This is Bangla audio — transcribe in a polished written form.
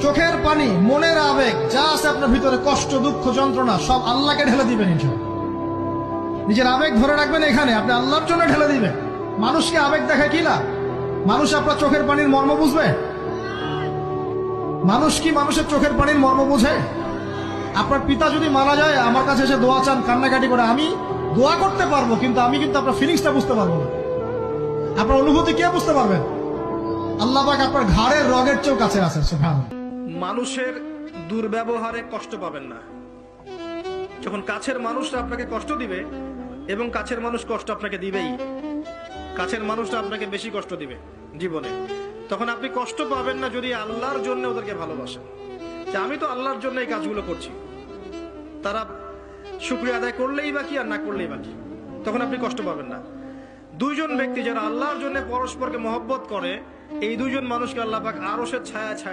চোখের পানি, মনের আবেগ, যা আছে আপনার ভিতরে, কষ্ট, দুঃখ, যন্ত্রণা, সব আল্লাহকে ঢেলে দিবেন। নিজের আবেগ ধরে রাখবেন এখানে, আপনি আল্লাহর জন্য ঢেলে দিবেন। মানুষকে আবেগ দেখে কি লাভ? মানুষ আপনার চোখের পানির মর্ম বুঝবে? মানুষ কি মানুষের চোখের পানির মর্ম বুঝে? আপনার পিতা যদি মারা যায়, আমার কাছে এসে দোয়া চান কান্নাকাটি করে, আমি দোয়া করতে পারবো, কিন্তু আমি কিন্তু আপনার ফিলিংসটা বুঝতে পারবো না। আপনার অনুভূতি কে বুঝতে পারবেন? আল্লাহ পাক আপনার ঘাড়ের রগের চেয়েও কাছে আছেন। সুবহানাল্লাহ। মানুষের দুর্ব্যবহারে কষ্ট পাবেন না। যখন কাছের মানুষরা আপনাকে কষ্ট দিবে, এবং কাছের মানুষ কষ্ট আপনাকে দিবেই, কাছের মানুষটা আপনাকে বেশি কষ্ট দিবে জীবনে, তখন আপনি কষ্ট পাবেন না যদি আল্লাহর জন্য ওদেরকে ভালোবাসেন, যে আমি তো আল্লাহর জন্য এই কাজগুলো করছি, তারা শুকরিয়া আদায় করলেই বা কি আর না করলেই বা কি, তখন আপনি কষ্ট পাবেন না। দুইজন ব্যক্তি যারা আল্লাহর জন্য পরস্পরকে মহব্বত করে, এই দুইজন মানুষকে আল্লাহ পাক আরশের ছায়া ছায়া